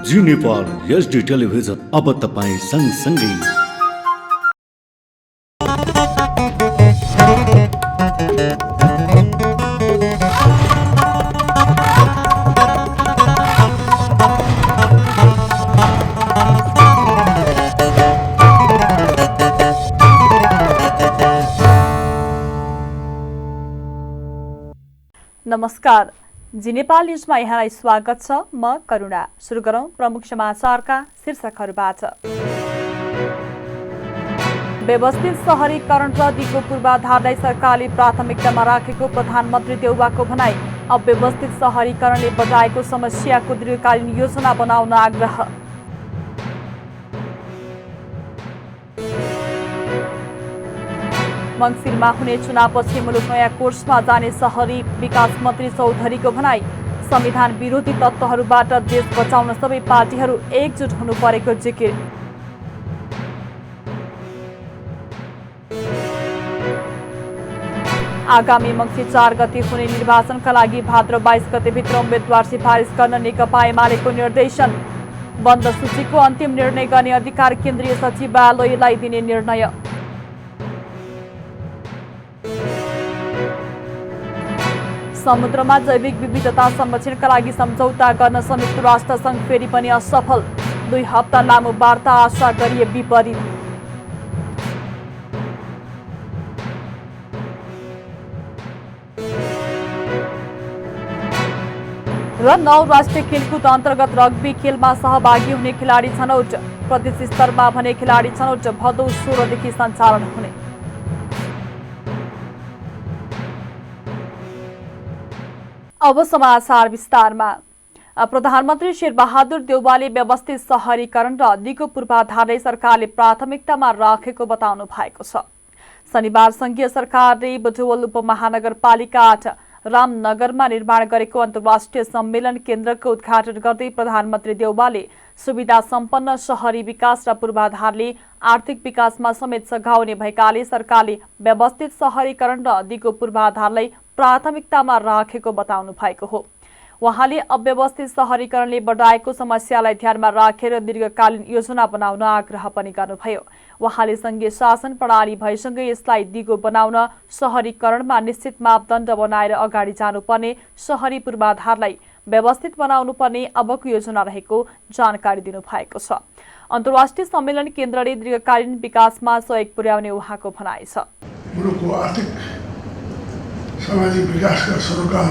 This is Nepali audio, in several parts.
जी नेपाल एचडी टेलिभिजन अब तपाईँ सँगसँगै। नमस्कार, जी नेपाल न्युजमा यहाँलाई स्वागत छ। म करुणा। सुरु गरौं प्रमुख समाचारका शीर्षकहरूबाट। व्यवस्थित शहरीकरण र दिगो पूर्वाधारलाई सरकारले प्राथमिकतामा राखेको प्रधानमन्त्री देउवाको भनाई। अव्यवस्थित शहरीकरणले बजाएको समस्याको दीर्घकालीन योजना बनाउन आग्रह। मङ्सिरमा हुने चुनावपछि मुलुक नयाँ कोर्समा जाने शहरी विकास मन्त्री चौधरीको भनाई। संविधान विरोधी तत्त्वहरूबाट देश बचाउन सबै पार्टीहरू एकजुट हुनु परेको जिकिर। आगामी मङ्सिर 4 गते हुने निर्वाचनका लागि भाद्र 22 गतेभित्र उम्मेद्वार सिफारिस गर्न नेकपा एमालेको निर्देशन। बन्द सूचीको अन्तिम निर्णय गर्ने अधिकार केन्द्रीय सचिवालयलाई दिने निर्णय। समुद्रमा जैविक विविधता संरक्षणका लागि सम्झौता गर्न संयुक्त राष्ट्र संघ फेरि पनि असफल। 2 हप्ता लामो वार्ता आशा गरिए विपरीत। र 9 राष्ट्रिय खेलकुद अन्तर्गत रग्बी खेलमा सहभागी हुने खेलाडी छनौट। प्रदेश स्तरमा भने खेलाडी छनौट भदौ 16 देखि सञ्चालन हुने। अब समाचार विस्तारमा। प्रधानमन्त्री शेरबहादुर देउवाले व्यवस्थित शहरीकरण र दिगो पूर्वाधारलाई सरकारले प्राथमिकतामा राखेको बताउनु भएको छ। शनिबार संघीय सरकारले बुटवल उपमहानगरपालिका 8 रामनगरमा निर्माण गरेको अन्तर्राष्ट्रिय सम्मेलन केन्द्रको उद्घाटन गर्दै प्रधानमन्त्री देउवाले सुविधा सम्पन्न शहरी विकास र पूर्वाधारले आर्थिक विकासमा समेत सघाउने भएकाले सरकारले व्यवस्थित शहरीकरण र दिगो पूर्वाधारलाई प्राथमिकतामा राखेको बताउनु भएको हो। उहाँले अव्यवस्थित शहरीकरणले बढाएको समस्यालाई ध्यानमा राखेर दीर्घकालीन योजना बनाउन आग्रह पनि गर्नुभयो। उहाँले संघीय शासन प्रणाली भएसँगै यसलाई दिगो बनाउन शहरीकरणमा निश्चित मापदण्ड बनाएर अगाडि जानुपर्ने, शहरी पूर्वाधारलाई व्यवस्थित बनाउनु पर्ने अबको योजना रहेको जानकारी दिनुभएको छ। अन्तर्राष्ट्रिय सम्मेलन केन्द्रले दीर्घकालीन विकासमा सहयोग पुर्याउने उहाँको भनाइ छ। सामाजिक विकासका सरोकार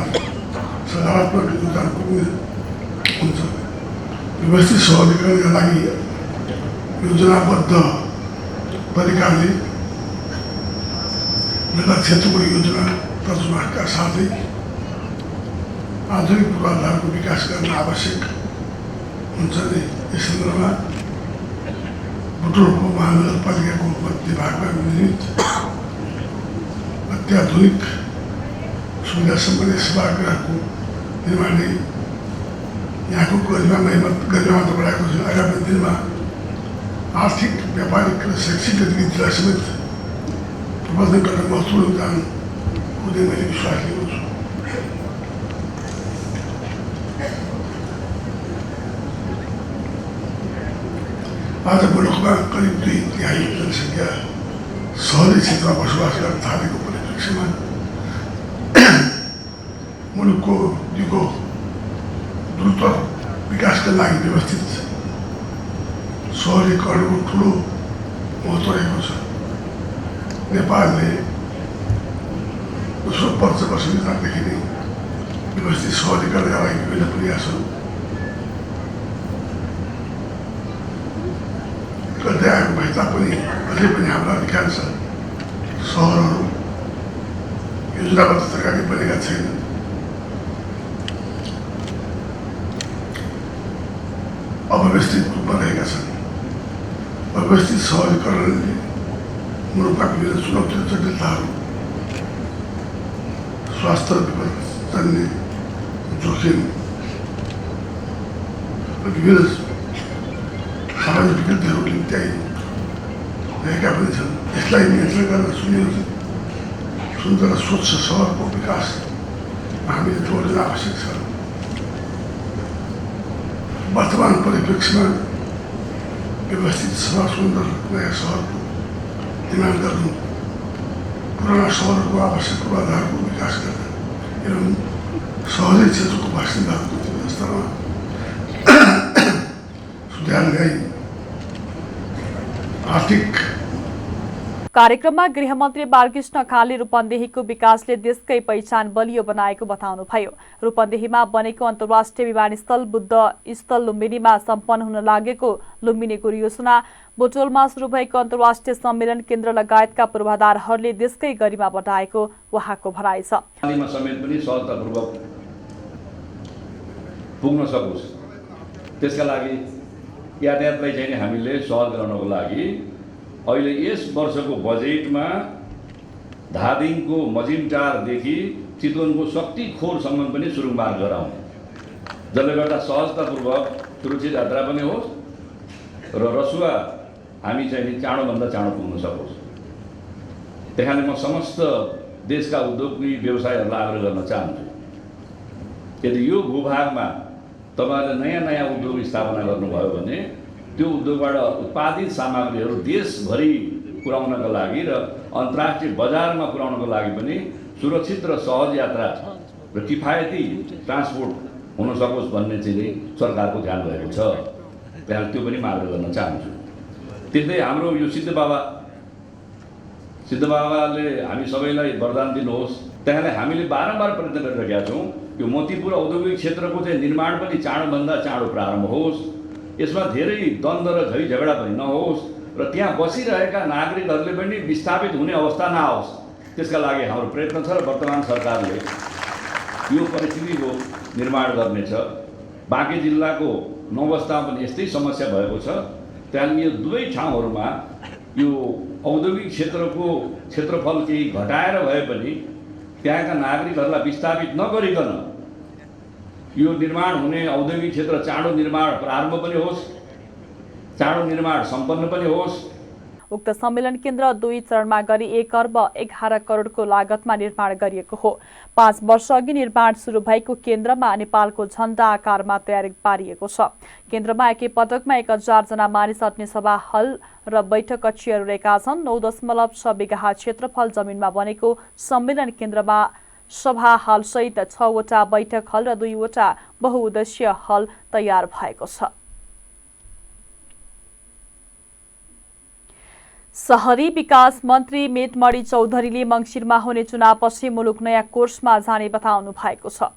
सकारात्मक योगदान पुग्ने हुन्छ। व्यवस्थित शहरीकरणका लागि योजनाबद्ध तरिकाले मेगा क्षेत्रको योजना तर्जुमाका साथै आधुनिक पूर्वाधारको विकास गर्न आवश्यक हुन्छ। यस सन्दर्भमा बुटवल उपमहानगरपालिकाको मध्य भागमा निर्मित अत्याधुनिक सुविधा सम्बन्धी सभागृहको निर्माणले यहाँको गरिमा त बढाएको छ। आगामी दिनमा आर्थिक, व्यापारिक र शैक्षिक गतिविधिलाई समेत प्रबन्धन गर्न महत्त्वपूर्ण योगदान हुने मैले विश्वास लिएको छु। आज मुलुकमा करिब 2/3 जनसङ्ख्या सहरी क्षेत्रमा बसोबास गर्न थालेको परिप्रेक्ष्यमा मुलुकको दिगो द्रुत विकासका लागि व्यवस्थित शहरीकरणको ठुलो महत्त्व रहेको छ। नेपालले दोस्रो वर्षदेखि नै व्यवस्थित शहरीकरणका लागि विभिन्न प्रयासहरू गर्दै आएको भए तापनि अझै पनि हाम्रा अधिकांश सहरहरू योजनाबद्ध तरिकाले बनेका छैनन्। अव्यवस्थित रूपमा रहेका छन्। अव्यवस्थित शहरीकरणले मुलुकका विभिन्न चुनौती र जटिलताहरू, स्वास्थ्य विपदजन्य जोखिम र विभिन्न सामान्य विकृतिहरू निम्त्याइ रहेका पनि छन्। यसलाई नियन्त्रण गर्न सुनियोजित सुन्दर र स्वच्छ सहरको विकास हामीले जोड्न आवश्यक छ। वर्तमान परिप्रेक्ष्यमा व्यवस्थित सभा सुन्दर नयाँ सहरको निर्माण गर्नु, पुराना सहरहरूको आवश्यक पूर्वाधारको विकास गर्न एवं सहरी क्षेत्रको बासिन्दाहरूको जीवनस्तरमा सुधार ल्याई आर्थिक। कार्यक्रममा गृहमन्त्री बालकृष्ण खाँले रूपन्देहीको विकासले देशकै पहिचान बलियो बनाएको बताउनुभयो। रूपन्देहीमा बनेको अन्तर्राष्ट्रिय विमानस्थल बुद्ध स्थल लुम्बिनीमा सम्पन्न हुन लागेको लुम्बिनी योजना, बुटोलमा सुरु भएको अन्तर्राष्ट्रिय सम्मेलन केन्द्र लगायतका पूर्वाधारहरूले देशकै गरिमा बढाएको उहाँको भनाइ छ। समेत पनि सहजतापूर्वक पुग्न सकोस्, त्यसका लागि यातायातलाई चाहिँ हामीले सहज गराउनको लागि अहिले यस वर्षको बजेटमा धादिङको मजिमटारदेखि चितवनको शक्तिखोरसम्म पनि सुरुङ मार्ग गराउने, जसले गर्दा सहजतापूर्वक सुरक्षित यात्रा पनि होस् र रसुवा हामी चाहिँ चाँडोभन्दा चाँडो पुग्न सकोस्। त्यहाँले म समस्त देशका उद्योगी व्यवसायहरूलाई आग्रह गर्न चाहन्छु, यदि यो भूभागमा तपाईँहरूले नयाँ नयाँ उद्योग स्थापना गर्नुभयो भने त्यो उद्योगबाट उत्पादित सामग्रीहरू देशभरि पुर्याउनका लागि र अन्तर्राष्ट्रिय बजारमा पुर्याउनको लागि पनि सुरक्षित र सहज यात्रा र किफायती ट्रान्सपोर्ट हुन सकोस् भन्ने चाहिँ सरकारको ध्यान भएको छ। त्यहाँ त्यो पनि आग्रह गर्न चाहन्छु। त्यस्तै हाम्रो यो सिद्ध बाबाले हामी सबैलाई वरदान दिनुहोस्। त्यहाँले हामीले बारम्बार प्रयत्न गरिरहेका छौँ यो मोतीपुर औद्योगिक क्षेत्रको चाहिँ निर्माण पनि चाँडोभन्दा चाँडो प्रारम्भ होस्, यसमा धेरै द्वन्द्व र झै झगडा पनि नहोस् र त्यहाँ बसिरहेका नागरिकहरूले पनि विस्थापित हुने अवस्था नआओस्, त्यसका लागि हाम्रो प्रयत्न छ र वर्तमान सरकारले यो परिस्थितिको निर्माण गर्नेछ। बाँकी जिल्लाको 9 बस्तामा पनि यस्तै समस्या भएको छ। त्यहाँले यो दुवै ठाउँहरूमा यो औद्योगिक क्षेत्रको क्षेत्रफल केही घटाएर भए पनि त्यहाँका नागरिकहरूलाई विस्थापित नगरिकन यो निर्माण हुने औद्योगिक क्षेत्र चाँडो निर्माण प्रारम्भ पनि होस्, चाँडो निर्माण सम्पन्न पनि होस्। उक्त सम्मेलन केन्द्र 2 चरणमा गरी 1 अर्ब 11 करोडको लागतमा निर्माण गरिएको हो। 5 वर्ष अघि निर्माण सुरु भएको केन्द्रमा नेपालको झण्डा आकारमा तयार पारिएको छ। केन्द्रमा एकैपटकमा 1000 जना मानिस अट्ने सभा हल र बैठक कक्षहरू रहेका छन्। 9.6 बिघा क्षेत्रफल जमिनमा बनेको सम्मेलन केन्द्रमा सभा हल सहित 6 वटा बैठक हल र 2 वटा बहुउद्देश्य हल तयार भएको छ। शहरी विकास मन्त्री मेटमणि चौधरीले मङ्सिरमा हुने चुनावपछि मुलुक नयाँ कोर्समा जाने बताउनु भएको छ।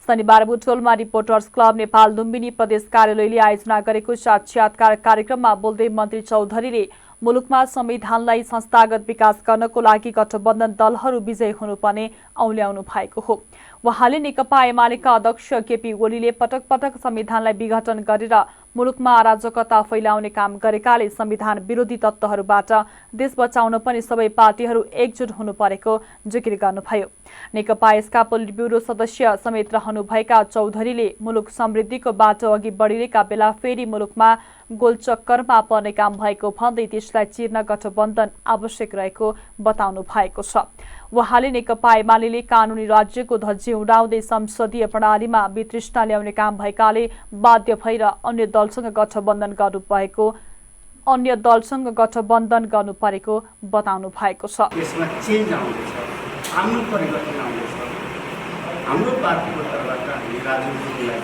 शनिबार बुटोलमा रिपोर्टर्स क्लब नेपाल लुम्बिनी प्रदेश कार्यालयले आयोजना गरेको साक्षात्कार कार्यक्रममा बोल्दै मन्त्री चौधरीले मुलुकमा संविधानलाई संस्थागत विकास गर्नको लागि गठबन्धन दलहरू विजयी हुनुपर्ने औल्याउनु भएको हो। उहाँले नेकपा एमालेका अध्यक्ष केपी ओलीले पटक पटक संविधानलाई विघटन गरेर मुलुकमा अराजकता फैलाउने काम गरेकाले संविधान विरोधी तत्त्वहरूबाट देश बचाउन पनि सबै पार्टीहरू एकजुट हुनु परेको जिकिर गर्नुभयो। नेकपा यसका पोलिट ब्युरो सदस्य समेत रहनुभएका चौधरीले मुलुक समृद्धिको बाटो अघि बढिरहेका बेला फेरि मुलुकमा गोलचक्करमा पर्ने काम भएको भन्दै त्यसलाई चिर्न गठबन्धन आवश्यक रहेको बताउनु भएको छ। उहाँले नेकपा एमाले कानूनी राज्यको धज्जी उडाउँदै संसदीय प्रणालीमा वितृष्णा ल्याउने काम भएकाले बाध्य भएर अन्य दलसँग गठबन्धन गर्नु परेको बताउनु भएको छ। यसमा चेन्ज आउँदैछ, आमूल परिवर्तन आउँदैछ। हाम्रो पार्टीको तर्फबाट हामी राजनीतिलाई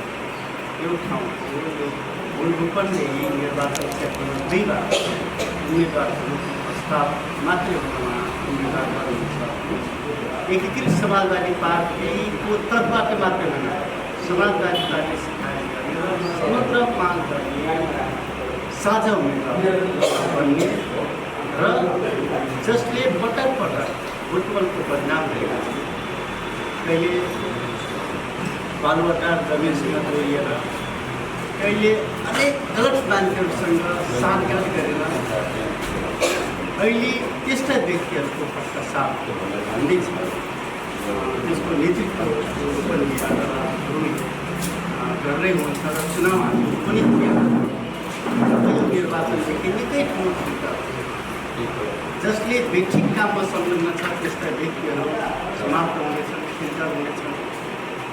यो ठाउँको मूल रूपन्देही निर्वाचन क्षेत्रमा 2 बार उम्मेदवारहरू प्रस्ताव मात्रै उम्मेदवार गर्नुहुन्छ। एकीकृत समाजवादी पार्टीको तर्फबाट मात्रै होइन, समाजवादी पार्टी सिफारिस गरेर समग्र 5 दलीय साझा उम्मेदवार बन्ने र जसले पटक पटक बुटवलको बदनाम रहेका छन्। कहिले बालुवाटार जमिनसँग जोडिएर, कहिले अनेक गलत मान्छेहरूसँग साथगात गरेर, अहिले त्यस्ता व्यक्तिहरूको पश्चाताप भन्दैछ। त्यसको नेतृत्व पनि गर्दै हुनुहुन्छ र चुनावहरू पनि यो निर्वाचनदेखि निकै ठुलो भूमिका जसले व्यक्तिगत काममा संलग्न छ त्यस्ता व्यक्तिहरू समाप्त हुनेछन्, फिल्टर हुनेछन्।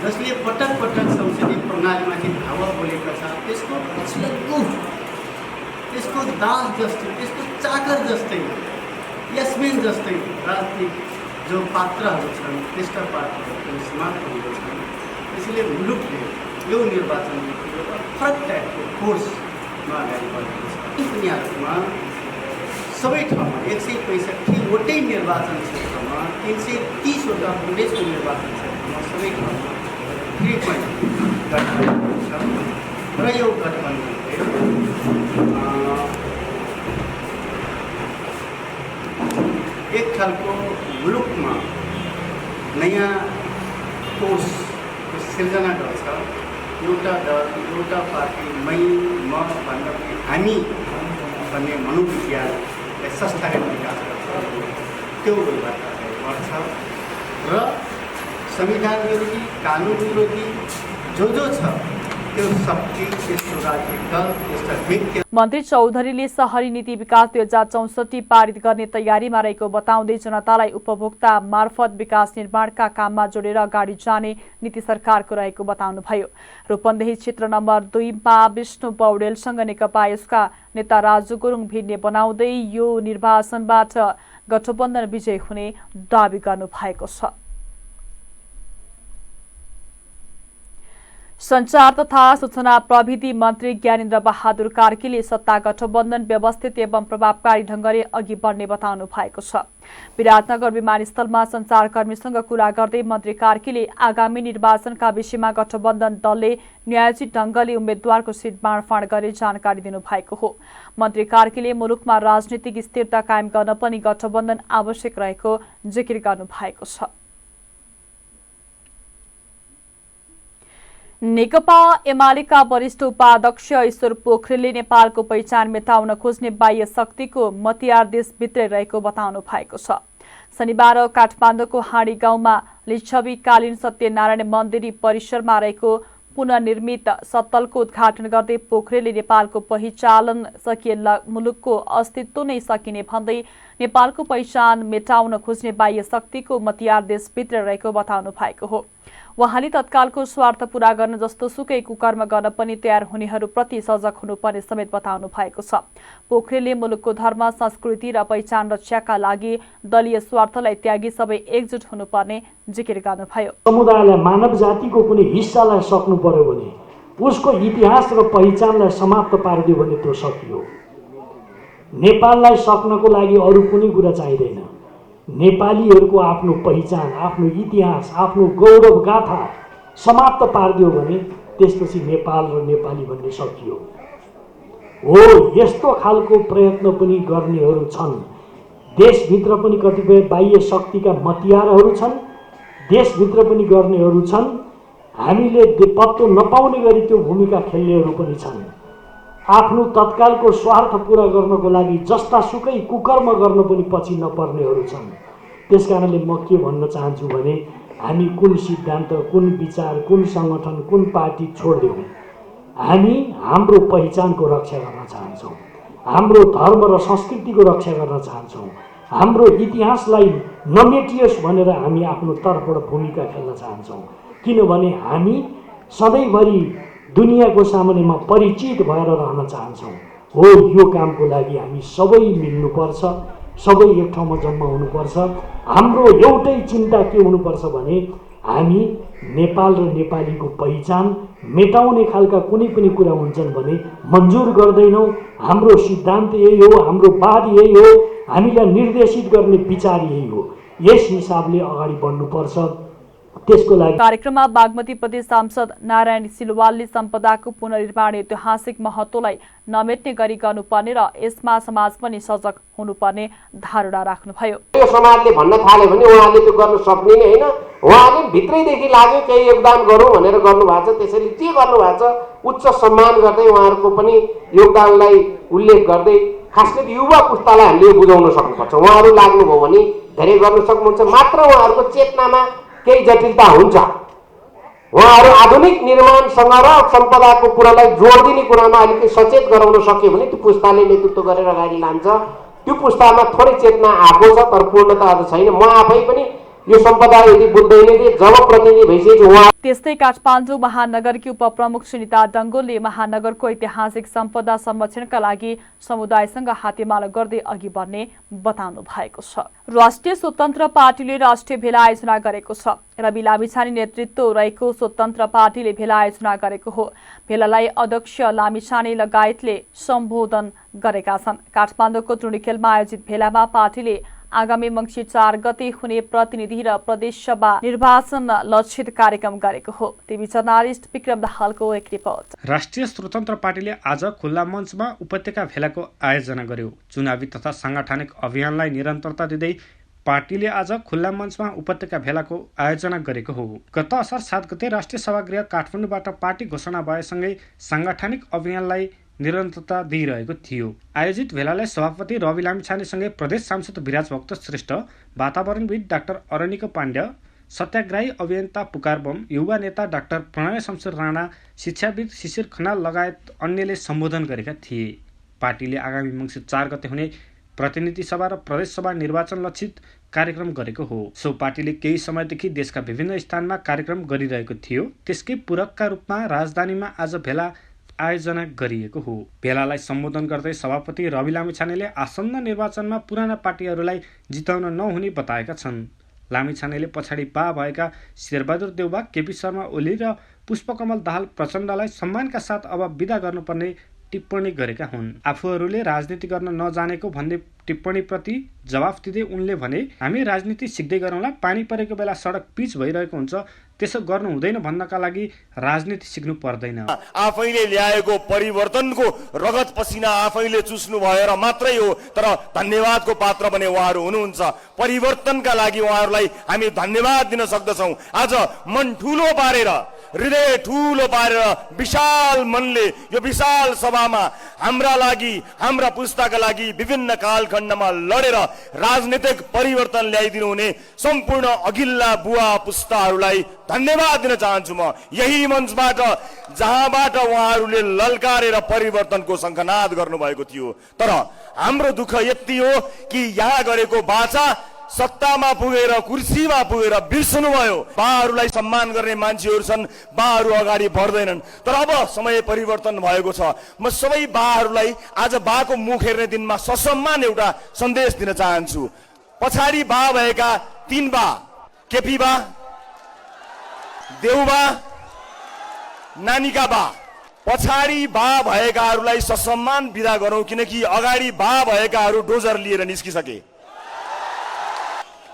जसले पटक पटक संसदीय प्रणालीमाथि धावा बोलेको छ त्यसको पछिल्लो त्यसको दास जस्तै त्यसको चाकर जस्तै यसमेन जस्तै राजनीतिक जो पात्रहरू छन् त्यस्ता पात्रहरू समाप्त हुँदछन्। त्यसैले मुलुकले यो निर्वाचन फरक टाइपको कोर्समा अगाडि बढेको छ। दुनियाँमा सबै ठाउँमा 165वटै निर्वाचन क्षेत्रमा 330वटा प्रदेशको निर्वाचन क्षेत्रमा सबै ठाउँमा फ्रिक्वेन्ट गठबन्धन छ र यो गठबन्धनले एक खालको मुलुकमा नयाँ कोर्सको सिर्जना गर्छ। एउटा दल एउटा पार्टी मै म भन्दा पनि हामी भन्ने मनोविज्ञानलाई संस्थागत विकास गर्छ। त्यो उबाट बढ्छ र संविधान विरोधी कानुन विरोधी जो छ त्यो शक्ति त्यसको राजनीतिक दल त्यसका व्यक्ति। मन्त्री चौधरीले शहरी नीति विकास 2064 पारित गर्ने तयारीमा रहेको बताउँदै जनतालाई उपभोक्ता मार्फत विकास निर्माणका काममा जोडेर अगाडि जाने नीति सरकारको रहेको बताउनुभयो। रूपन्देही क्षेत्र नम्बर 2 मा विष्णु पौडेलसँग नेकपा यसका नेता राजु गुरुङ भिड्ने बनाउँदै यो निर्वाचनबाट गठबन्धन विजय हुने दावी गर्नु भएको छ। सञ्चार तथा सूचना प्रविधि मन्त्री ज्ञानेन्द्र बहादुर कार्कीले सत्ता गठबन्धन व्यवस्थित एवं प्रभावकारी ढंगले अघि बढ्ने बताउनु भएको छ। विराटनगर विमानस्थलमा सञ्चारकर्मीसँग कुरा गर्दै मन्त्री कार्कीले आगामी निर्वाचनका विषयमा गठबन्धन दलले न्यायोचित ढंगले उम्मेद्वारको सिट बाँडफाँड गरी जानकारी दिनुभएको हो। मन्त्री कार्कीले मुलुकमा राजनीतिक स्थिरता कायम गर्न पनि गठबन्धन आवश्यक रहेको जिकिर गर्नुभएको छ। नेकपा एमालेका वरिष्ठ उपाध्यक्ष ईश्वर पोखरेलले नेपालको पहिचान मेटाउन खोज्ने बाह्य शक्तिको मतियार देशभित्रै रहेको बताउनु भएको छ। शनिबार काठमाडौँको हाँडी गाउँमा लिच्छवीकालीन सत्यनारायण मन्दिर परिसरमा रहेको पुनर्निर्मित सत्तलको उद्घाटन गर्दै पोखरेलले नेपालको पहिचान सकिएला मुलुकको अस्तित्व नै सकिने भन्दै नेपालको पहिचान मेटाउन खोज्ने बाह्य शक्तिको मतियार देशभित्र रहेको बताउनु भएको हो। वहाँले तत्कालको स्वार्थ पूरा गर्न जस्तो सुकै कुकर्म गर्न पनि तयार हुनेहरूप्रति सजग हुनुपर्ने समेत बताउनु भएको छ। पोखरेलले मुलुकको धर्म संस्कृति र पहिचान रक्षाका लागि दलीय स्वार्थलाई त्यागी सबै एकजुट हुनुपर्ने जिकिर गर्नुभयो। समुदायलाई मानव जातिको कुनै हिस्सालाई सक्नु पर्यो भने उसको इतिहास र पहिचानलाई समाप्त पारिदियो भने त्यो सकियो। नेपाललाई सक्नको लागि अरू कुनै कुरा चाहिँदैन। नेपालीहरूको आफ्नो पहिचान, आफ्नो इतिहास, आफ्नो गौरव गाथा समाप्त पारिदियो भने त्यसपछि नेपाल र नेपाली भन्ने सकियो। हो, यस्तो खालको प्रयत्न पनि गर्नेहरू छन्। देशभित्र पनि कतिपय बाह्य शक्तिका मतियारहरू छन्, देशभित्र पनि गर्नेहरू छन्। हामीले पत्तो नपाउने गरी त्यो भूमिका खेल्नेहरू पनि छन्। आफ्नो तत्कालको स्वार्थ पूरा गर्नको लागि जस्ता सुकै कुकर्म गर्न पनि पछि नपर्नेहरू छन्। त्यसकारणले म के भन्न चाहन्छु भने हामी कुन सिद्धान्त, कुन विचार, कुन सङ्गठन, कुन पार्टी छोड्दैनौँ। हामी हाम्रो पहिचानको रक्षा गर्न चाहन्छौँ, हाम्रो धर्म र संस्कृतिको रक्षा गर्न चाहन्छौँ, हाम्रो इतिहासलाई नमेटियोस् भनेर हामी आफ्नो तर्फबाट भूमिका खेल्न चाहन्छौँ। किनभने हामी सधैँभरि दुनियाँको सामुन्नेमा परिचित भएर रहन चाहन्छौँ। हो, यो कामको लागि हामी सबै मिल्नुपर्छ, सबै एक ठाउँमा जम्मा हुनुपर्छ। हाम्रो एउटै चिन्ता के हुनुपर्छ भने हामी नेपाल र नेपालीको पहिचान मेटाउने खालका कुनै पनि कुरा हुन्छन् भने मन्जुर गर्दैनौँ। हाम्रो सिद्धान्त यही हो, हाम्रो वाद यही हो, हामीलाई निर्देशित गर्ने विचार यही हो। यस हिसाबले अगाडि बढ्नुपर्छ। त्यसको लागि कार्यक्रममा बागमती प्रदेश सांसद नारायण सिलवालले सम्पदाको पुनर्निर्माण ऐतिहासिक महत्त्वलाई नमेट्ने गरी गर्नुपर्ने र यसमा समाज पनि सजग हुनुपर्ने धारणा राख्नुभयो। यो समाजले भन्न थाल्यो भने उहाँले त्यो गर्न सक्ने नै होइन। उहाँले भित्रैदेखि लाग्यो केही योगदान गरौँ भनेर गर्नुभएको छ। त्यसैले के गर्नुभएको छ, उच्च सम्मान गर्दै उहाँहरूको पनि योगदानलाई उल्लेख गर्दै खास गरी युवा पुस्तालाई हामीले बुझाउन सक्नुपर्छ। उहाँहरू लाग्नुभयो भने धेरै गर्न सक्नुहुन्छ। मात्र उहाँहरूको चेतनामा केही जटिलता हुन्छ। उहाँहरू आधुनिक निर्माणसँग र सम्पदाको कुरालाई जोड दिने कुरामा अलिकति सचेत गराउन सक्यो भने त्यो पुस्ताले नेतृत्व गरेर अगाडि लान्छ। त्यो पुस्तामा थोरै चेतना आएको छ तर पूर्णता अझ छैन। म आफै पनि यो सम्पदा यदि बुझ्दैनथे जब प्रतिनिधि भइसकेपछि उहाँ त्यस्तै काठमाडौँ महानगरकी उपप्रमुख सुनिता डङ्गोलले महानगरको ऐतिहासिक सम्पदा संरक्षणका लागि समुदायसँग हातेमालो गर्दै अघि बढ्ने बताउनु भएको छ। राष्ट्रिय स्वतन्त्र पार्टीले राष्ट्रिय भेला आयोजना गरेको छ। रवि लामिछाने नेतृत्व रहेको स्वतन्त्र पार्टीले भेला आयोजना गरेको हो। भेलालाई अध्यक्ष लामिछाने लगायतले सम्बोधन गरेका छन्। काठमाडौँको टुँडिखेलमा आयोजित भेलामा पार्टीले आगामी मङ्सिर 4 गते हुने प्रतिनिधि र प्रदेशसभा निर्वाचन लक्षित कार्यक्रम गरेको हो। टिभी जर्नालिस्ट विक्रम दाहालको एक रिपोर्ट। राष्ट्रिय स्वतन्त्र पार्टीले आज खुल्ला मञ्चमा उपत्यका भेलाको आयोजना गर्यो। चुनावी तथा सांगठनिक अभियानलाई निरन्तरता दिँदै पार्टीले आज खुल्ला मञ्चमा उपत्यका भेलाको आयोजना गरेको हो। गत असार 7 गते राष्ट्रिय सभागृह काठमाडौँबाट पार्टी घोषणा भएसँगै सांगठनिक अभियानलाई निरन्तरता दिइरहेको थियो। आयोजित भेलालाई सभापति रवि लामिछानेसँगै प्रदेश सांसद विराज भक्त श्रेष्ठ, वातावरणविद डाक्टर अरनिको पाण्ड्य, सत्याग्रही अभियन्ता पुकार बम, युवा नेता डाक्टर प्रणय शमशेर राणा, शिक्षाविद शिशिर खनाल लगायत अन्यले सम्बोधन गरेका थिए। पार्टीले आगामी मङ्सिर 4 गते हुने प्रतिनिधि सभा र प्रदेशसभा निर्वाचन लक्षित कार्यक्रम गरेको हो। सो पार्टीले केही समयदेखि देशका विभिन्न स्थानमा कार्यक्रम गरिरहेको थियो। त्यसकै पूरकका रूपमा राजधानीमा आज भेला आयोजना गरिएको हो। भेलालाई सम्बोधन गर्दै सभापति रवि लामिछानेले आसन्न निर्वाचनमा पुराना पार्टीहरूलाई जिताउन नहुने बताएका छन्। लामिछानेले पछाडि बा भएका शेरबहादुर देउबा, केपी शर्मा ओली र पुष्पकमल दाहाल प्रचण्डलाई सम्मानका साथ अब बिदा गर्नुपर्ने टिप्पणी गरेका हुन्। आफूहरूले राजनीति गर्न नजानेको भन्ने टिप्पणीप्रति जवाफ दिँदै उनले भने, हामी राजनीति सिक्दै गरौँला। पानी परेको बेला सडक पिच भइरहेको हुन्छ, त्यसो गर्नु हुँदैन भन्नका लागि राजनीति सिक्नु पर्दैन। आफैले ल्याएको परिवर्तनको रगत पसिना आफैले चुस्नु भएर मात्रै हो, तर धन्यवादको पात्र भने उहाँहरू हुनुहुन्छ। परिवर्तनका लागि उहाँहरूलाई हामी धन्यवाद दिन सक्दछौँ। आज मन ठुलो पारेर, हृदय ठुलो पारेर विशाल मनले यो विशाल सभामा हाम्रा लागि, हाम्रा पुस्ताका लागि विभिन्न कालखण्डमा लडेर राजनीतिक परिवर्तन ल्याइदिनु हुने सम्पूर्ण अघिल्ला बुवा पुस्ताहरूलाई धन्यवाद दिन चाहन्छु। म यही मञ्चबाट जहाँबाट उहाँहरूले ललकारेर परिवर्तनको शङ्खनाद गर्नुभएको थियो। तर हाम्रो दुःख यति हो कि यहाँ गरेको बाचा सत्तामा पुगेर, कुर्सीमा पुगेर बिर्सनुभयो। बाहरूलाई सम्मान गर्ने मान्छेहरू छन्, बाहरू अगाडि बढ्दैनन्। तर अब समय परिवर्तन भएको छ। म सबै बाहरूलाई आज बाको मुख हेर्ने दिनमा ससम्मान एउटा सन्देश दिन चाहन्छु। पछाडि बा भएका 3 बा, केपी बा, देउबा, नानीका बा, पछाडि बा भएकाहरूलाई ससम्मान बिदा गरौँ, किनकि अगाडि बा भएकाहरू डोजर लिएर निस्किसके।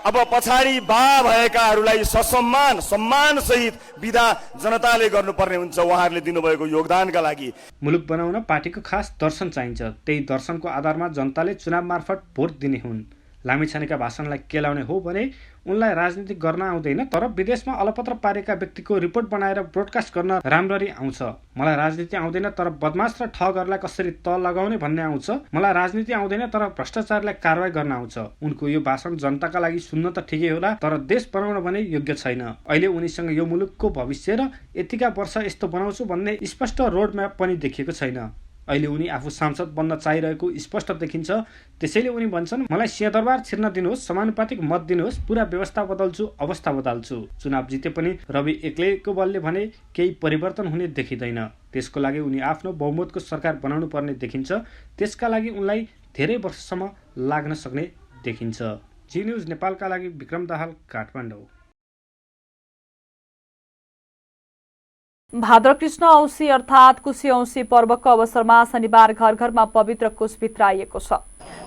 अब पछाडि बा भएकाहरूलाई ससम्मान, सम्मान सहित बिदा जनताले गर्नुपर्ने हुन्छ उहाँहरूले दिनुभएको योगदानका लागि। मुलुक बनाउन पार्टीको खास दर्शन चाहिन्छ। त्यही दर्शनको आधारमा जनताले चुनाव मार्फत भोट दिने हुन्। लामिछानेका भाषणलाई केलाउने हो भने उनलाई राजनीति गर्न आउँदैन, तर विदेशमा अलपत्र पारेका व्यक्तिको रिपोर्ट बनाएर ब्रोडकास्ट गर्न राम्ररी आउँछ। मलाई राजनीति आउँदैन, तर बदमाश र ठगहरूलाई कसरी तल लगाउने भन्ने आउँछ। मलाई राजनीति आउँदैन, तर भ्रष्टाचारलाई कारवाही गर्न आउँछ। उनको यो भाषण जनताका लागि सुन्न त ठिकै होला, तर देश बनाउन भने योग्य छैन। अहिले उनीसँग यो मुलुकको भविष्य र यतिका वर्ष यस्तो बनाउँछु भन्ने स्पष्ट रोडम्याप पनि देखिएको छैन। अहिले उनी आफू सांसद बन्न चाहिरहेको स्पष्ट देखिन्छ। त्यसैले उनी भन्छन्, मलाई सिंहदरबार छिर्न दिनुहोस्, समानुपातिक मत दिनुहोस्, पुरा व्यवस्था बदल्छु, अवस्था बदल्छु। चुनाव जिते पनि रवि एक्लैको बलले भने केही परिवर्तन हुने देखिँदैन। त्यसको लागि उनी आफ्नो बहुमतको सरकार बनाउनु पर्ने देखिन्छ। त्यसका लागि उनलाई धेरै वर्षसम्म लाग्न सक्ने देखिन्छ। जी न्युज नेपालका लागि विक्रम दाहाल, काठमाडौँ। भाद्र कृष्ण औँसी अर्थात् कुशी औँसी पर्वको अवसरमा शनिबार घर घरमा पवित्र कुश भित्राइएको छ।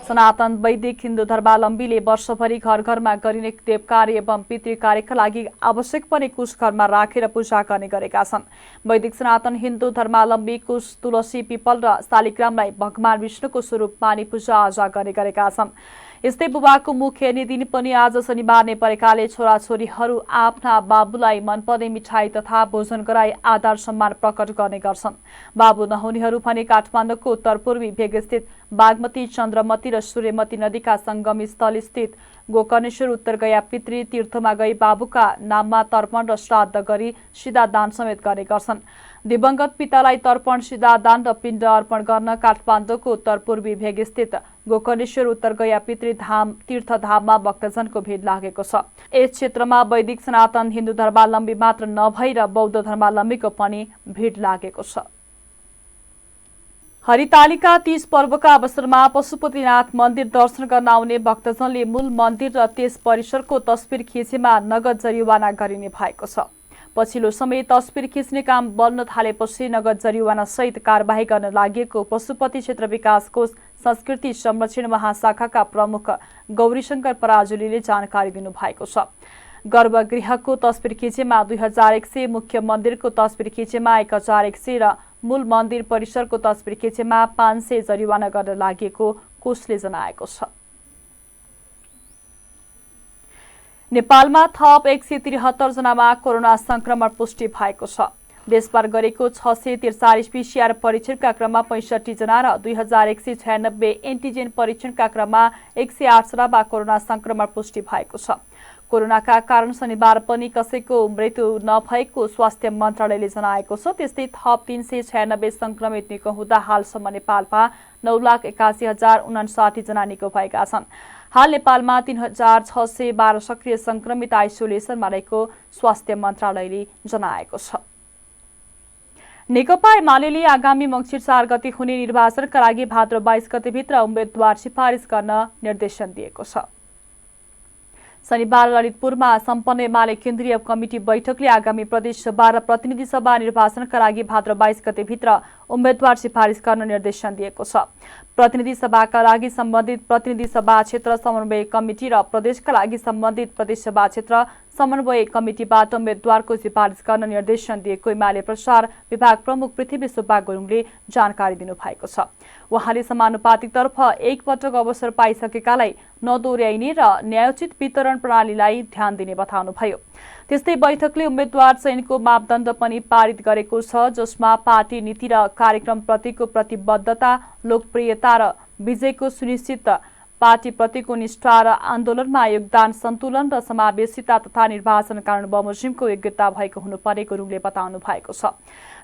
सनातन वैदिक हिन्दू धर्मावलम्बीले वर्षभरि घर घरमा गरिने देवकार्य एवं पितृ कार्यका लागि आवश्यक पर्ने कुश घरमा राखेर पूजा गर्ने गरेका छन्। वैदिक सनातन हिन्दू धर्मावलम्बी कुश, तुलसी, पिपल र शालिग्रामलाई भगवान विष्णुको स्वरूप मानी पूजा आजा गर्ने गरेका छन्। यस्तै बुबाको मुख हेर्ने दिन पनि आज शनिबार नै परेकाले छोराछोरीहरू आफ्ना बाबुलाई मनपर्ने मिठाई तथा भोजन गराई आदर सम्मान प्रकट गर्ने गर्छन्। बाबु नहुनेहरू भने काठमाडौँको उत्तरपूर्वी भेगस्थित बागमती, चन्द्रमती र सूर्यमती नदीका संगम स्थल स्थित गोकर्णेश्वर उत्तरगया पितृ तीर्थमा गई बाबुका नाममा तर्पण र श्राद्ध गरी सिधा दान समेत गर्ने गर्छन्। दिवंगत पितालाई तर्पण, सिधा दान र पिण्ड अर्पण गर्न काठमाडौँको उत्तरपूर्वी भेगस्थित गोकर्णेश्वर उत्तरगया पितृधाम तीर्थधाममा भक्तजनको भिड लागेको छ। यस क्षेत्रमा वैदिक सनातन हिन्दू धर्मावलम्बी मात्र नभएर बौद्ध धर्मावलम्बीको पनि भिड लागेको छ। हरितालिका 30 पर्वका अवसरमा पशुपतिनाथ मन्दिर दर्शन गर्न आउने भक्तजनले मूल मन्दिर र त्यस परिसरको तस्बिर खिचेमा नगद जरिवाना गरिने भएको छ। पछिल्लो समय तस्बिर खिच्ने काम बढ्न थालेपछि नगद जरिवाना सहित कारबाही गर्न लागि पशुपति क्षेत्र विकास कोष संस्कृति संरक्षण महाशाखाका प्रमुख गौरीशंकर पराजुलीले जानकारी दिनुभएको छ। गर्भगृहको तस्बिर खिचेमा 2100, मुख्य मन्दिरको तस्बिर खिचेमा 1100 र मूल मन्दिर परिसरको तस्बिर खिचेमा 500 जरिवाना गर्न लागि कोषले जनाएको छ। नेपालमा थप 173 जनामा कोरोना संक्रमण पुष्टि भएको छ। देशभर गरेको 643 पीसीआर परीक्षणका क्रममा 65 जना र 2196 एन्टिजेन परीक्षणका क्रममा 108 जनामा कोरोना संक्रमण पुष्टि भएको छ। कोरोनाका कारण शनिबार पनि कसैको मृत्यु नभएको स्वास्थ्य मन्त्रालयले जनाएको छ। त्यस्तै थप 396 संक्रमित निको हुँदा हालसम्म नेपालमा 9,81,059 जना निको भएका छन्। हाल नेपालमा 3,612 सक्रिय संक्रमित आइसोलेसनमा रहेको स्वास्थ्य मन्त्रालयले जनाएको छ। नेकपा एमाले आगामी मङ्सिर 4 गते हुने निर्वाचनका लागि भाद्र 22 गतेभित्र उम्मेद्वार सिफारिस गर्न निर्देशन दिएको छ। शनिबार ललितपुरमा सम्पन्न एमाले केन्द्रीय कमिटी बैठकले आगामी प्रदेश सभा र प्रतिनिधि सभा निर्वाचनका लागि भाद्र 22 गतेभित्र उम्मेद्वार सिफारिस गर्न निर्देशन दिएको छ। प्रतिनिधि सभाका लागि सम्बन्धित प्रतिनिधि सभा क्षेत्र समन्वय कमिटी र प्रदेशका लागि सम्बन्धित प्रदेश सभा क्षेत्र समन्वय कमिटीबाट उम्मेद्वारको सिफारिस गर्न निर्देशन दिएको एमाले प्रचार विभाग प्रमुख पृथ्वी सुब्बा गुरुङले जानकारी दिनुभएको छ। उहाँले समानुपातिकतर्फ एकपटक अवसर पाइसकेकालाई नदोर्याइने र न्यायोचित वितरण प्रणालीलाई ध्यान दिने बताउनुभयो। त्यस्तै बैठकले उम्मेद्वार चयनको मापदण्ड पनि पारित गरेको छ, जसमा पार्टी नीति र कार्यक्रमप्रतिको प्रतिबद्धता, लोकप्रियता र विजयको सुनिश्चित, पार्टीप्रतिको निष्ठा र आन्दोलनमा योगदान, सन्तुलन र समावेशिता तथा निर्वाचन कानुन बमोजिमको योग्यता भएको हुनुपर्ने गुरुङले बताउनु भएको छ।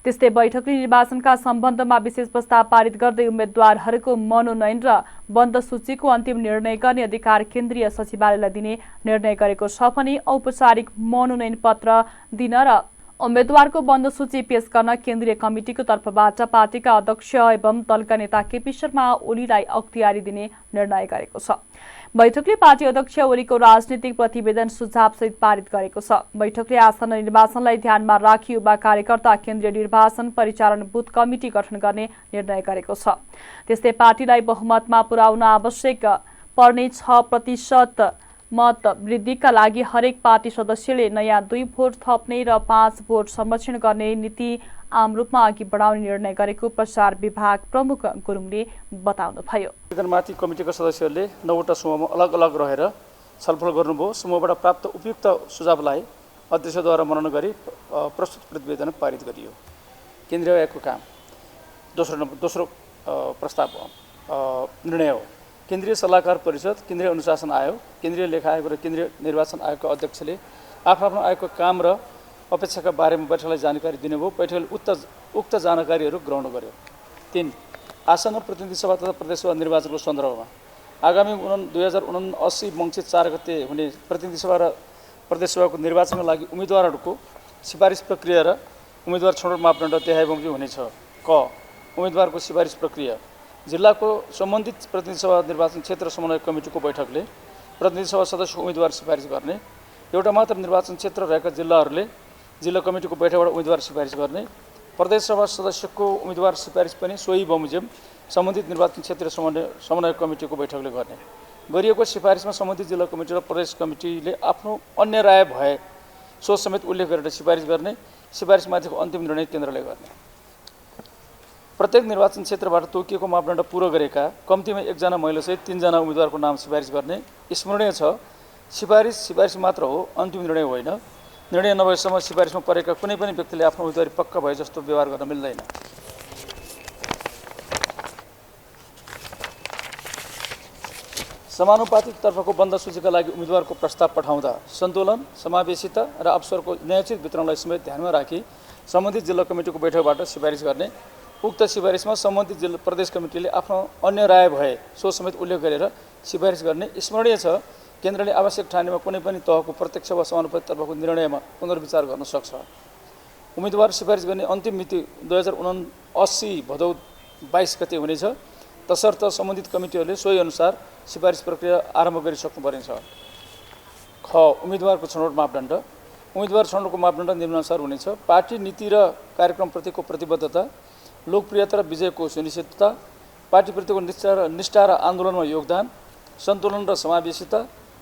त्यस्तै बैठकले निर्वाचनका सम्बन्धमा विशेष प्रस्ताव पारित गर्दै उम्मेद्वारहरूको मनोनयन र बन्द सूचीको अन्तिम निर्णय गर्ने अधिकार केन्द्रीय सचिवालयलाई दिने निर्णय गरेको छ भने औपचारिक मनोनयन पत्र दिन र उम्मेद्वारको बन्द सूची पेश गर्न केन्द्रीय कमिटिको तर्फबाट पार्टीका अध्यक्ष एवं दलका नेता केपी शर्मा ओलीलाई अख्तियारी दिने निर्णय गरेको छ। बैठकले पार्टी अध्यक्ष ओलीको राजनीतिक प्रतिवेदन सुझावसहित पारित गरेको छ। बैठकले आसन्न निर्वाचनलाई ध्यानमा राखी युवा कार्यकर्ता केन्द्रीय निर्वाचन परिचालन बुथ कमिटी गठन गर्ने निर्णय गरेको छ। त्यस्तै पार्टीलाई बहुमतमा पुर्याउन आवश्यक पर्ने 6% मत वृद्धिका लागि हरेक पार्टी सदस्यले नयाँ 2 भोट थप्ने र 5 भोट संरक्षण गर्ने नीति आम रूपमा अघि बढाउने निर्णय गरेको प्रचार विभाग प्रमुख गुरुङले बताउनुभयो। माथि कमिटीका सदस्यहरूले 9वटा समूहमा अलग अलग रहेर छलफल गर्नुभयो। समूहबाट प्राप्त उपयुक्त सुझावलाई अध्यक्षद्वारा मनन गरी प्रस्तुत प्रतिवेदन पारित गरियो। केन्द्रीय आयोगको काम दोस्रो प्रस्ताव निर्णय हो। केन्द्रीय सल्लाहकार परिषद, केन्द्रीय अनुशासन आयोग, केन्द्रीय लेखा आयोग र केन्द्रीय निर्वाचन आयोगका अध्यक्षले आफ्नो आयोगको काम र अपेक्षाका बारेमा बैठकलाई जानकारी दिनुभयो। बैठकले उक्त जानकारीहरू ग्रहण गर्यो। 3. आसन्न प्रतिनिधि सभा तथा प्रदेश सभा निर्वाचनको सन्दर्भमा आगामी 2079 मङ्सिर 4 गते हुने प्रतिनिधि सभा र प्रदेश सभाको निर्वाचनका लागि उम्मेदवारहरूको सिफारिस प्रक्रिया र उम्मेदवार छनौट मापदण्ड देखाइ बमोजिम हुनेछ। क. उम्मेदवारको सिफारिस प्रक्रिया जिल्लाको सम्बन्धित प्रतिनिधि सभा निर्वाचन क्षेत्र समन्वय कमिटीको बैठकले प्रतिनिधि सभा सदस्यको उम्मेदवार सिफारिस गर्ने, एउटा मात्र निर्वाचन क्षेत्र रहेका जिल्लाहरूले जिल्ला कमिटीको बैठकबाट उम्मेदवार सिफारिस गर्ने, प्रदेश सभा सदस्यको उम्मेदवार सिफारिस पनि सोही बमोजिम सम्बन्धित निर्वाचन क्षेत्र समन्वय कमिटीको बैठकले गर्ने। गरिएको सिफारिसमा सम्बन्धित जिल्ला कमिटी र प्रदेश कमिटीले आफ्नो अन्य राय भए सो समेत उल्लेख गरेर सिफारिस गर्ने, सिफारिसमाथिको अन्तिम निर्णय केन्द्रले गर्ने। प्रत्येक निर्वाचन क्षेत्रबाट तोकिएको मापदण्ड पुरा गरेका कम्तीमा 1 जना महिलासहित 3 जना उम्मेदवारको नाम सिफारिस गर्ने। स्मरणीय छ, सिफारिस मात्र हो, अन्तिम निर्णय होइन। निर्णय नभएसम्म सिफारिसमा परेका कुनै पनि व्यक्तिले आफ्नो उम्मेदवारी पक्का भए जस्तो व्यवहार गर्न मिल्दैन। समानुपातिक तर्फको बन्द सूचीका लागि उम्मेदवारको प्रस्ताव पठाउँदा सन्तुलन, समावेशिता र अवसरको न्यायोचित वितरणलाई समेत ध्यानमा राखी सम्बन्धित जिल्ला कमिटीको बैठकबाट सिफारिस गर्ने। उक्त सिफारिसमा सम्बन्धित जिल्ला प्रदेश कमिटीले आफ्नो अन्य राय भए सो समेत उल्लेख गरेर सिफारिस गर्ने स्मरणीय छ। केन्द्रले आवश्यक ठानेमा कुनै पनि तहको प्रत्यक्ष वा समानुपातिक तर्फको निर्णयमा पुनर्विचार गर्न सक्छ। उम्मेदवार सिफारिस गर्ने अन्तिम मिति 2079 भदौ 22 गते हुनेछ। तसर्थ सम्बन्धित कमिटीहरूले सोही अनुसार सिफारिस प्रक्रिया आरम्भ गरिसक्नुपर्नेछ। ख उम्मेदवारको छनौट मापदण्ड। उम्मेदवार छनौटको मापदण्ड निम्नानुसार हुनेछ। पार्टी नीति र कार्यक्रमप्रतिको प्रतिबद्धता, लोकप्रियता र विजयको सुनिश्चितता, पार्टीप्रतिको निष्ठा र आन्दोलनमा योगदान, सन्तुलन र समावेशिता,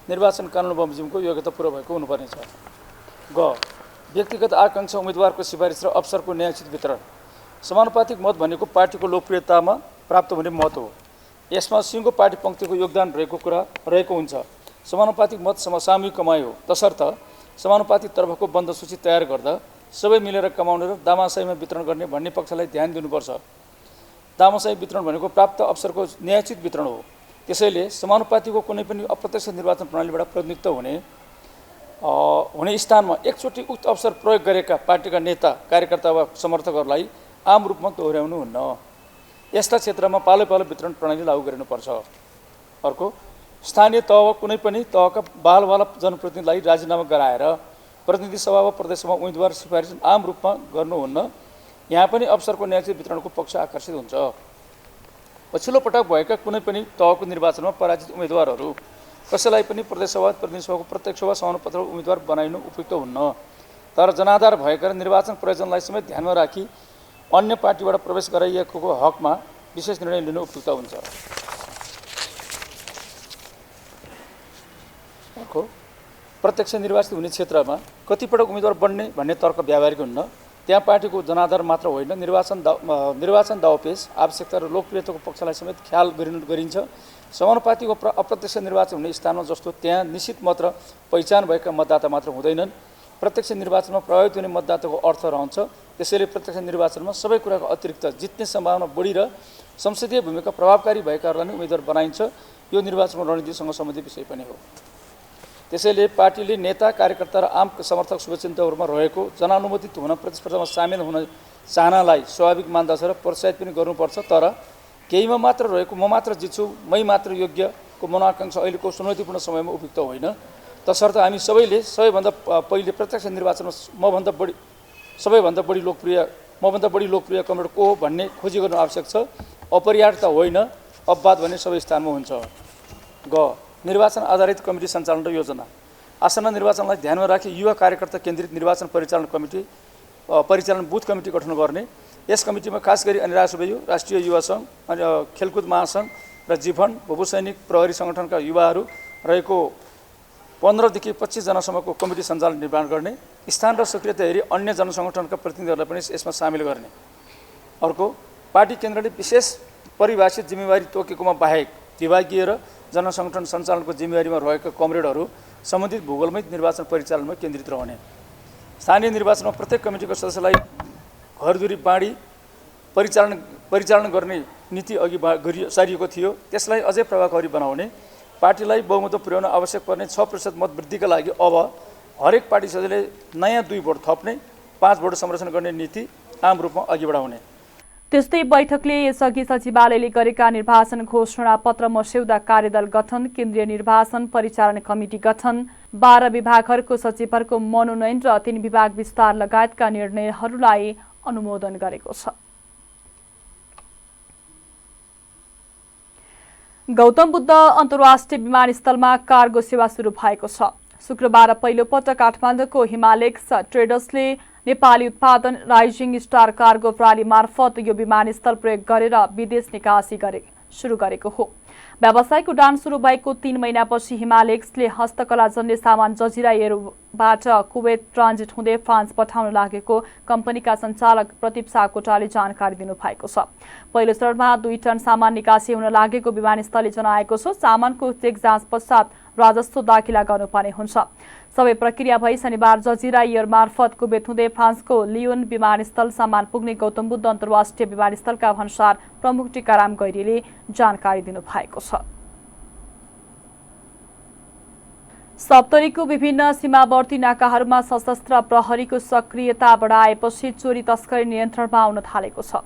निर्वाचन कानुन बमोजिमको योग्यता पुरा भएको हुनुपर्नेछ। ग व्यक्तिगत आकाङ्क्षा उम्मेदवारको सिफारिस र अवसरको न्यायोचित वितरण। समानुपातिक मत भनेको पार्टीको लोकप्रियतामा प्राप्त हुने मत हो। यसमा सिङ्गो पार्टी पङ्क्तिको योगदान रहेको हुन्छ। समानुपातिक मत समसामूहिक कमाइ हो। तसर्थ समानुपातिक तर्फको बन्द सूची तयार गर्दा सबै मिलेर कमाउने र दामासाईमा वितरण गर्ने भन्ने पक्षलाई ध्यान दिनुपर्छ। दामासाई वितरण भनेको प्राप्त अवसरको न्यायोचित वितरण हो। त्यसैले समानुपातिको कुनै पनि अप्रत्यक्ष निर्वाचन प्रणालीबाट प्रतिनिधित्व हुने स्थानमा एकचोटि उक्त अवसर प्रयोग गरेका पार्टीका नेता, कार्यकर्ता वा समर्थकहरूलाई आम रूपमा दोहोऱ्याउनु हुन्न। यस्ता क्षेत्रमा पालो पालो वितरण प्रणाली लागू गरिनुपर्छ। अर्को, स्थानीय तह वा कुनै पनि तहका बालबाला जनप्रतिनिधिलाई राजीनामा गराएर प्रतिनिधि सभा वा प्रदेशसभा उम्मेदवार सिफारिस आम रूपमा गर्नुहुन्न। यहाँ पनि अवसरको न्यायोचित वितरणको पक्ष आकर्षित हुन्छ। पछिल्लो पटक भएका कुनै पनि तहको निर्वाचनमा पराजित उम्मेदवारहरू कसैलाई पनि प्रदेशसभा प्रतिनिधि सभाको प्रत्यक्ष वा समानुपात्र उम्मेदवार बनाइनु उपयुक्त हुन्न। तर जनाधार भएका र निर्वाचन प्रयोजनलाई समेत ध्यानमा राखी अन्य पार्टीबाट प्रवेश गराइएको हकमा विशेष निर्णय लिनु उपयुक्त हुन्छ। अर्को, प्रत्यक्ष निर्वाचित हुने क्षेत्रमा कतिपटक उम्मेदवार बन्ने भन्ने तर्क व्यावहारिक हुन्न। त्यहाँ पार्टीको जनाधार मात्र होइन, निर्वाचन दाउपेच, आवश्यकता र लोकप्रियताको पक्षलाई समेत ख्याल गरिन्छ। समानुपातिको अप्रत्यक्ष निर्वाचन हुने स्थानमा जस्तो त्यहाँ निश्चित मत र पहिचान भएका मतदाता मात्र हुँदैनन्। प्रत्यक्ष निर्वाचनमा प्रभावित हुने मतदाताको अर्थ रहन्छ। त्यसैले प्रत्यक्ष निर्वाचनमा सबै कुराको अतिरिक्त जित्ने सम्भावना बढी र संसदीय भूमिका प्रभावकारी भएकाहरूलाई नै उम्मेदवार बनाइन्छ। यो निर्वाचनको रणनीतिसँग सम्बन्धित विषय पनि हो। त्यसैले पार्टीले नेता, कार्यकर्ता र आम समर्थक शुभचिन्तकहरूमा रहेको जनानुमोदित हुन प्रतिस्पर्धामा सामेल हुन चाहनालाई स्वाभाविक मान्दछ र प्रोत्साहित पनि गर्नुपर्छ। तर केहीमा मात्र रहेको म मात्र जित्छु, मै मात्र योग्यको मनोआकाङ्क्षा अहिलेको चुनौतीपूर्ण समयमा उपयुक्त होइन। तसर्थ हामी सबैले सबैभन्दा पहिले प्रत्यक्ष निर्वाचनमा मभन्दा बढी लोकप्रिय कमरेड को हो भन्ने खोजी गर्नु आवश्यक छ। अपरिहार्य होइन, अपवाद भन्ने सबै स्थानमा हुन्छ। ग निर्वाचन आधारित कमिटी सञ्चालन र योजना। आसन्न निर्वाचनलाई ध्यानमा राखी युवा कार्यकर्ता केन्द्रित निर्वाचन परिचालन बुथ कमिटी गठन गर्ने। यस कमिटीमा खास गरी अनिराज सुबेयु, राष्ट्रिय युवा सङ्घ, खेलकुद महासङ्घ र जीवन भूसैनिक प्रहरी सङ्गठनका युवाहरू रहेको 15 देखि 25 जनासम्मको कमिटी सञ्चालन निर्माण गर्ने। स्थान र सक्रियता हेरी अन्य जनसङ्गठनका प्रतिनिधिहरूलाई पनि यसमा सामेल गर्ने। अर्को, पार्टी केन्द्रले विशेष परिभाषित जिम्मेवारी तोकेकोमा बाहेक विभागीय र जनसङ्गठन सञ्चालनको जिम्मेवारीमा रहेका कमरेडहरू सम्बन्धित भूगोलमै निर्वाचन परिचालनमा केन्द्रित रहने। स्थानीय निर्वाचनमा प्रत्येक कमिटीको सदस्यलाई घरधुरी बाँडी परिचालन गर्ने नीति अघि सारिएको थियो। त्यसलाई अझै प्रभावकारी बनाउने, पार्टीलाई बहुमत पुर्याउन आवश्यक पर्ने 6% मत वृद्धिका लागि अब हरेक पार्टी सदस्यले नयाँ 2 भोट थप्ने, 5 भोट संरक्षण गर्ने नीति आम रूपमा अघि बढाउने। त्यस्तै बैठकले यसअघि सचिवालयले गरेका निर्वाचन घोषणा पत्र मस्यौदा कार्यदल गठन, केन्द्रीय निर्वाचन परिचालन कमिटी गठन, 12 विभागहरूको सचिवहरूको मनोनयन र 3 विभाग विस्तार लगायतका निर्णयहरूलाई अनुमोदन गरेको छ। गौतम बुद्ध अन्तर्राष्ट्रिय विमानस्थलमा कार्गो सेवा सुरु भएको छ। शुक्रबार पहिलो पटक काठमाडौँको हिमालेक्स ट्रेडर्सले नेपाली उत्पादन राइजिङ स्टार कार्गो प्रणाली मार्फत यो विमानस्थल प्रयोग गरेर विदेश निकासी सुरु गरेको हो। व्यावसायिक उडान सुरु भएको 3 महिनापछि हिमालेक्सले हस्तकला जन्य सामान जजिरा एयरबाट कुवेत ट्रान्जिट हुँदै फ्रान्स पठाउन लागेको कम्पनीका सञ्चालक प्रदीप सापकोटाले जानकारी दिनुभएको छ। पहिलो चरणमा 2 टन सामान निकासी हुन लागेको विमानस्थलले जनाएको छ। सामानको चेक जाँच पश्चात राजस्व दाखिला गर्नुपर्ने हुन्छ। सबै प्रक्रिया भई शनिबार जजिरा एयर मार्फत कुवेत हुँदै फ्रान्सको लियोन विमानस्थल सामान पुग्ने गौतम बुद्ध अन्तर्राष्ट्रिय विमानस्थलका भन्सार प्रमुख टीकाराम गैरीले जानकारी दिनुभएको छ। सप्तरीको विभिन्न सीमावर्ती नाकाहरूमा सशस्त्र प्रहरीको सक्रियता बढाएपछि चोरी तस्करी नियन्त्रणमा आउन थालेको छ।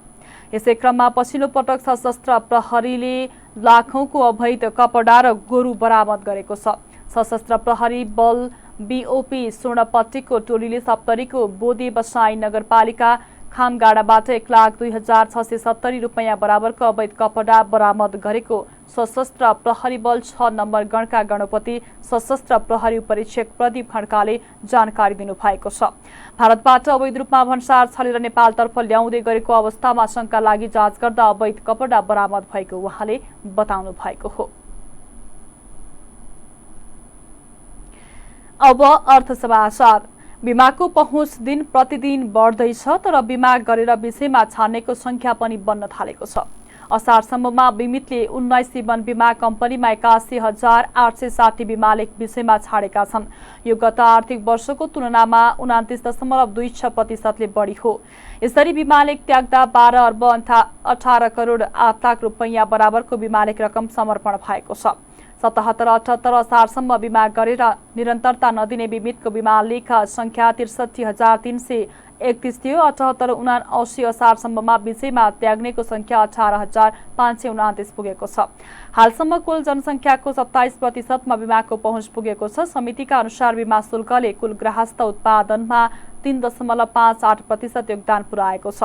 यसै क्रममा पछिल्लो पटक सशस्त्र प्रहरीले लाखौंको अवैध कपडा र गोरु बरामद गरेको छ। सशस्त्र प्रहरी बल BOP स्वर्णपट्टीको टोलीले सप्तरीको बोदे बसाई नगरपालिका खामगाडाबाट 1,02,670 रुपैयाँ बराबरको अवैध कपडा बरामद गरेको सशस्त्र प्रहरी बल 6 नम्बर गणका गणपति सशस्त्र प्रहरी उपरीक्षक प्रदीप खड्काले जानकारी दिनुभएको छ। भारतबाट अवैध रूपमा भन्सार छलेर नेपालतर्फ ल्याउँदै गरेको अवस्थामा शंका लागि जाँच गर्दा अवैध कपडा बरामद भएको उहाँले बताउनु भएको हो। अब अर्थ समाचार। बिमाको पहुँच दिन प्रतिदिन बढ्दैछ, तर बिमा गरेर विषयमा छान्नेको संख्या पनि बढ्न थालेको छ। असारसम्ममा बिमितले 19 जीवन बिमा कम्पनीमा 81,860 बिमाले विषयमा छाडेका छन्। यो गत आर्थिक वर्षको तुलनामा 29.26% बढी हो। यसरी बिमालेख त्याग्दा 12 अर्ब 18 करोड 8 लाख रुपैयाँ बराबरको बिमालेख रकम समर्पण भएको छ। 77-78 असारसम्म बिमा गरेर निरन्तरता नदिने बिमितको बिमालेख संख्या 63,331 थियो। 78-79 असारसम्ममा विषयमा त्याग्नेको संख्या 18,529 पुगेको छ। हालसम्म कुल जनसंख्याको 27% बिमाको पहुँच पुगेको छ। समितिका अनुसार बिमा शुल्कले कुल गृहस्थ उत्पादनमा 3.58% योगदान पुर्याएको छ।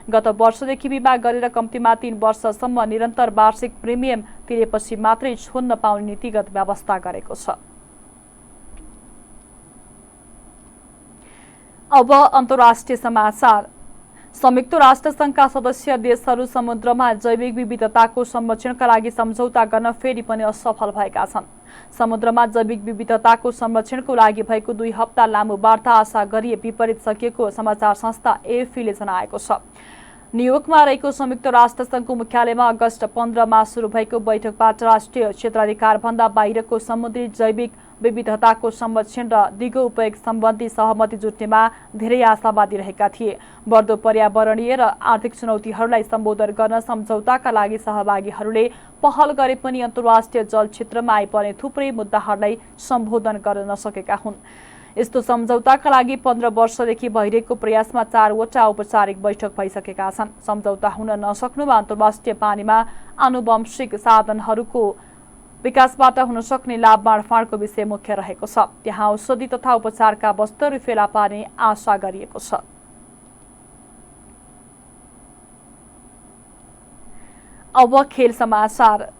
गत वर्षदेखि बिमा गरेर कम्तीमा 3 वर्षसम्म निरन्तर वार्षिक प्रिमियम तिरेपछि मात्रै छोड्न पाउने नीतिगत व्यवस्था गरेको छ। अब अन्तर्राष्ट्रिय समाचार। संयुक्त राष्ट्र संघका सदस्य देशहरू समुद्रमा जैविक विविधताको संरक्षणका लागि सम्झौता गर्न फेरि पनि असफल भएका छन्। समुद्रमा जैविक विविधताको संरक्षणको लागि भएको 2 हप्ता लामो वार्ता आशा गरिए विपरीत सकिएको समाचार संस्था AFP ले जनाएको छ। न्युयोर्कमा रहेको संयुक्त राष्ट्र संघको मुख्यालयमा अगस्त 15 मा सुरु भएको बैठकबाट राष्ट्रिय क्षेत्राधिकार भन्दा बाहिरको समुद्री जैविक विविधताको संरक्षण र दिगो उपयोग सम्बन्धी सहमति जुट्नेमा धेरै आशावादी रहेका थिए। बढ्दो पर्यावरणीय र आर्थिक चुनौतीहरूलाई सम्बोधन गर्न सम्झौताका लागि सहभागीहरूले पहल गरे पनि अन्तर्राष्ट्रिय जल क्षेत्रमा आइपर्ने थुप्रै मुद्दाहरूलाई सम्बोधन गर्न नसकेका हुन्। यस्तो सम्झौताका लागि 15 वर्षदेखि भइरहेको प्रयासमा 4 वटा औपचारिक बैठक भइसकेका छन्। सम्झौता हुन नसक्नुमा अन्तर्राष्ट्रिय पानीमा आनुवंशिक साधनहरूको विकासबाट हुन सक्ने लाभ बाँडफाँडको विषय मुख्य रहेको छ। त्यहाँ औषधि तथा उपचारका वस्तुहरू फेला पार्ने आशा गरिएको छ। अब खेल समाचार।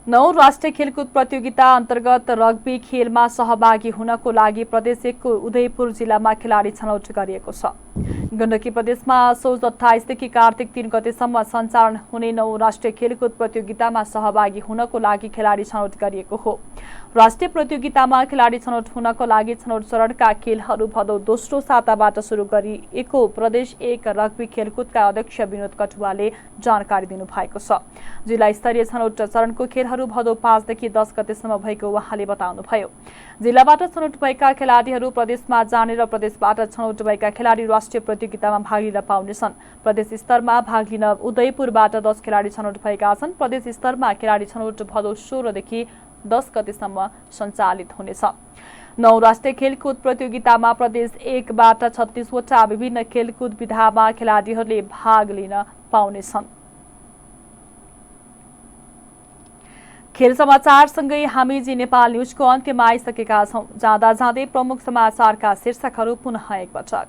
9 राष्ट्रिय खेलकुद प्रतियोगिता अन्तर्गत रग्बी खेलमा सहभागी हुनको लागि प्रदेश 1 को उदयपुर जिल्लामा खेलाडी छनौट गरिएको छ। गण्डकी प्रदेशमा असोज 28 देखि कार्तिक 3 गतेसम्म सञ्चालन हुने 9 राष्ट्रिय खेलकुद प्रतियोगितामा सहभागी हुनको लागि खेलाडी छनौट गरिएको हो। राष्ट्रिय प्रतियोगितामा खेलाडी छनौट हुनको लागि छनौट चरणका खेलहरू भदौ दोस्रो साताबाट सुरु गरिएको प्रदेश 1 रग्बी खेलकुदका अध्यक्ष विनोद कटुवाले जानकारी दिनुभएको छ। जिल्ला स्तरीय छनौट चरणको खेलहरू भदौ 5 देखि 10 गतेसम्म भएको उहाँले बताउनुभयो। जिल्लाबाट छनौट भएका खेलाडीहरू प्रदेशमा जाने र प्रदेशबाट छनौट भएका खेलाडी राष्ट्रिय प्रतियोगितामा भाग लिन पाउनेछन्। प्रदेश स्तरमा भाग लिन उदयपुरबाट 10 खेलाडी छनौट भएका छन्। प्रदेश स्तरमा खेलाडी छनौट भदौ 16 देखि 10 गतेसम्म सञ्चालित हुनेछ। 9 राष्ट्रिय खेलकुद प्रतियोगितामा प्रदेश 1 बाट 36 वटा विभिन्न खेलकुद विधामा खेलाडीहरूले भाग लिन पाउनेछन्। खेल समाचारसँगै हामी जी नेपाल न्युजको अन्त्यमा आइसकेका छौं। जाँदा जाँदै प्रमुख समाचारका शीर्षकहरू पुनः एकपटक।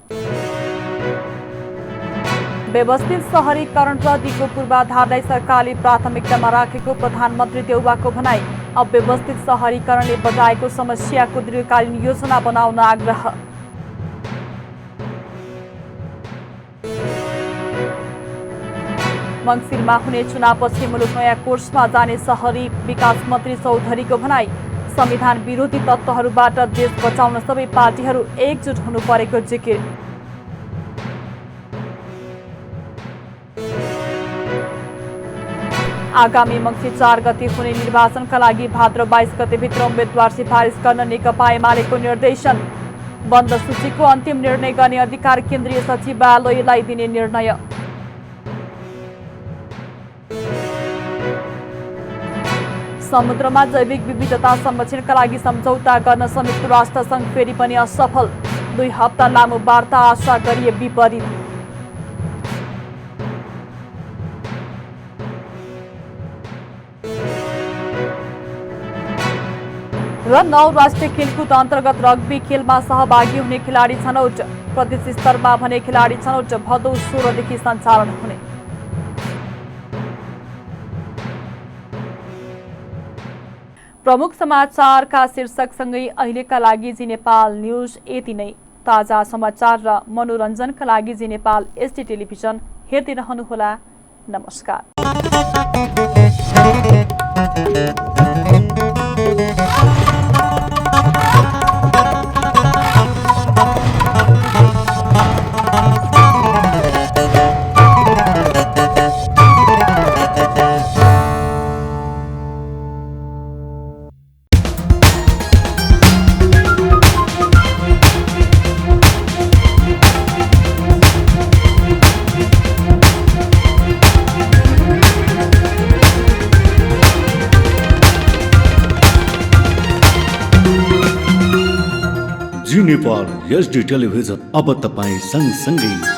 व्यवस्थित शहरीकरण र दिगो पूर्वाधारलाई सरकारले प्राथमिकतामा राखेको प्रधानमन्त्री देउवाको भनाई। अव्यवस्थित शहरीकरणले बजाएको समस्याको दीर्घकालीन योजना बनाउन आग्रह। मङ्सिरमा हुने चुनावपछि मुलुक नयाँ कोर्समा जाने शहरी विकास मन्त्री चौधरीको भनाई। संविधान विरोधी तत्त्वहरूबाट देश बचाउन सबै पार्टीहरू एकजुट हुनु परेको जिकिर। आगामी मङ्सिर 4 गते हुने निर्वाचनका लागि भाद्र 22 गतेभित्र उम्मेद्वार सिफारिस गर्न नेकपा एमालेको निर्देशन। बन्द सूचीको अन्तिम निर्णय गर्ने अधिकार केन्द्रीय सचिवालयलाई दिने निर्णय। समुद्रमा जैविक विविधता संरक्षणका लागि सम्झौता गर्न संयुक्त राष्ट्र संघ फेरि पनि असफल। 2 हप्ता लामो वार्ता आशा गरिए विपरीत। र 9 राष्ट्रिय खेलकुद अन्तर्गत रग्बी खेलमा सहभागी हुने खेलाडी छनौट। प्रदेश स्तरमा भने खेलाडी छनौट भदौ 16 देखि सञ्चालन हुने। प्रमुख समाचारका शीर्षकसँगै अहिलेका लागि जी नेपाल न्युज यति नै। ताजा समाचार र मनोरञ्जनका लागि जी नेपाल एचडी टेलिभिजन हेर्दै रहनुहोला। नमस्कार। जी नेपाल एचडी टेलिभिजन अब तपाईँ सँगसँगै